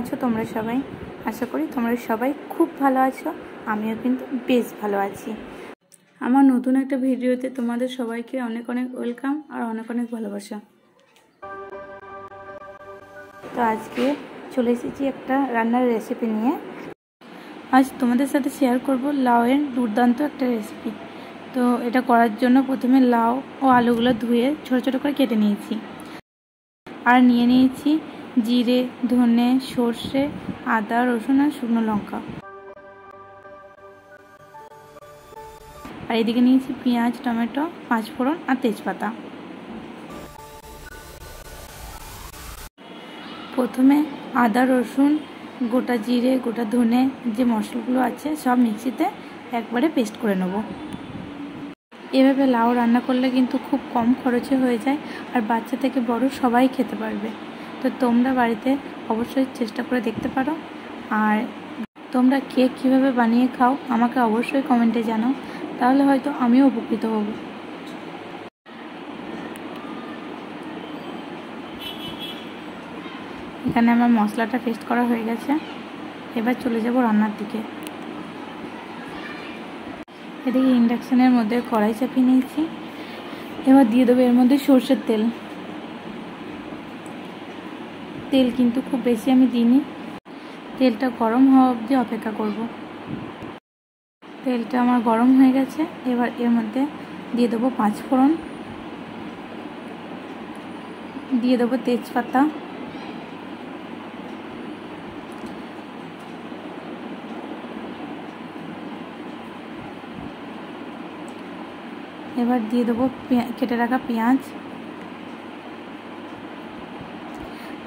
আছো তোমরা সবাই? আশা করি তোমরা সবাই খুব ভালো আছো। আমিও কিন্তু বেশ ভালো আছি। আমার নতুন একটা ভিডিওতে তোমাদের সবাইকে অনেক অনেক ওয়েলকাম আর অনেক অনেক ভালোবাসা। তো আজকে চলে এসেছি একটা রান্নার রেসিপি নিয়ে। আজ তোমাদের সাথে শেয়ার করব লাউয়ের দুর্দান্ত একটা রেসিপি। তো এটা করার জন্য প্রথমে লাউ ও আলুগুলো ধুয়ে ছোট ছোট করে কেটে নিয়েছি, আর নিয়ে নিয়েছি জিরে, ধনে, সর্ষে, আদা, রসুন আর শুকনো লঙ্কা। আর এদিকে নিয়েছি পেঁয়াজ, টমেটো, পাঁচফোড়ন আর তেজপাতা। প্রথমে আদা, রসুন, গোটা জিরে, গোটা ধনে যে মশলাগুলো আছে সব মিক্সিতে একবারে পেস্ট করে নেব। এভাবে লাউ রান্না করলে কিন্তু খুব কম খরচে হয়ে যায়, আর বাচ্চা থেকে বড় সবাই খেতে পারবে। তো তোমরা বাড়িতে অবশ্যই চেষ্টা করে দেখতে পারো। আর তোমরা কেক কীভাবে বানিয়ে খাও আমাকে অবশ্যই কমেন্টে জানাও, তাহলে হয়তো আমিও উপকৃত হব। এখানে আমার মশলাটা পেস্ট করা হয়ে গেছে। এবার চলে যাব রান্নার দিকে। এদিকে ইন্ডাকশানের মধ্যে কড়াই চাপিয়ে নিয়েছি। এবার দিয়ে দেবো এর মধ্যে সর্ষের তেল। তেল কিন্তু খুব বেশি আমি দিইনি, তেলটা গরম হওয়া অবধি অপেক্ষা করব। তেলটা আমার গরম হয়ে গেছে। এবার এর মধ্যে দিয়ে দেবো পাঁচফোড়ন, দিয়ে দেবো তেজপাতা, এবার দিয়ে দেবো কেটে রাখা পেঁয়াজ।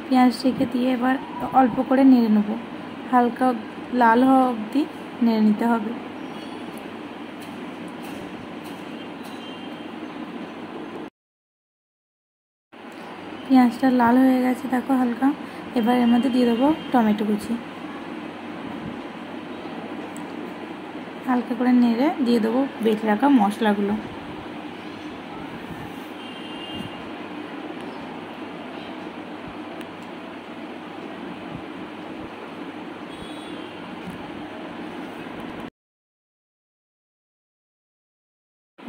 পেঁয়াজটিকে দিয়ে এবার অল্প করে নেড়ে নেব, হালকা লাল হওয়া অবধি নেড়ে নিতে হবে। পেঁয়াজটা লাল হয়ে গেছে দেখো হালকা। এবার এর মধ্যে দিয়ে দেবো টমেটো কুচি, হালকা করে নেড়ে দিয়ে দেবো বেটে রাখা মশলাগুলো।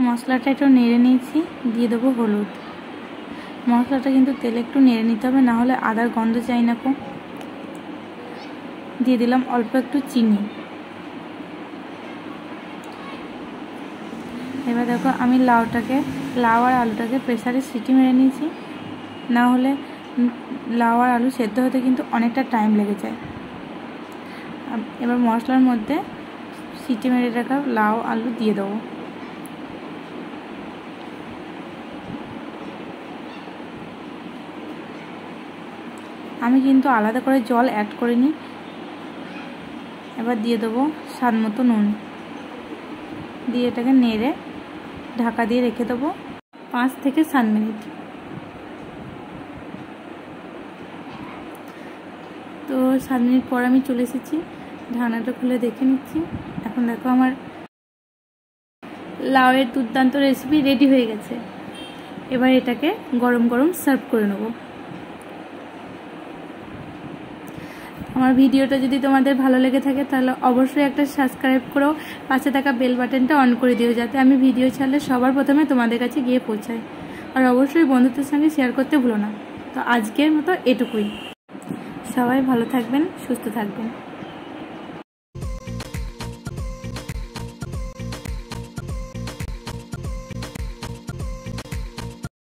মশলাটা একটু নেড়ে নিয়েছি, দিয়ে দেবো হলুদ। মশলাটা কিন্তু তেলে একটু নেড়ে নিতে হবে, না হলে আদার গন্ধ চাই না কো। দিয়ে দিলাম অল্প একটু চিনি। এবার দেখো আমি লাউ আর আলুটাকে প্রেসারে সিটি মেরে নিয়েছি, না হলে লাউ আর আলু সেদ্ধ হতে কিন্তু অনেকটা টাইম লেগে যায়। এবার মশলার মধ্যে সিটি মেরে রাখা লাউ আলু দিয়ে দেবো। আমি কিন্তু আলাদা করে জল অ্যাড করিনি। এবার দিয়ে দেবো স্বাদ মতো নুন, দিয়ে এটাকে নেড়ে ঢাকা দিয়ে রেখে দেবো 5 থেকে 7 মিনিট। তো 7 মিনিট পর আমি চলে এসেছি, ঢাকনাটা খুলে দেখে নিচ্ছি। এখন দেখো আমার লাউয়ের দুর্দান্ত রেসিপি রেডি হয়ে গেছে। এবার এটাকে গরম গরম সার্ভ করে নেব। আমার ভিডিওটা যদি তোমাদের ভালো লেগে থাকে তাহলে অবশ্যই একটা সাবস্ক্রাইব করো, পাশে থাকা বেল বাটনটা অন করে দিও, যাতে আমি ভিডিও ছাড়লে সবার প্রথমে তোমাদের কাছে গিয়ে পৌঁছায়। আর অবশ্যই বন্ধুদের সঙ্গে শেয়ার করতে ভুলো না। তো আজকের মতো এটুকুই। সবাই ভালো থাকবেন, সুস্থ থাকবেন।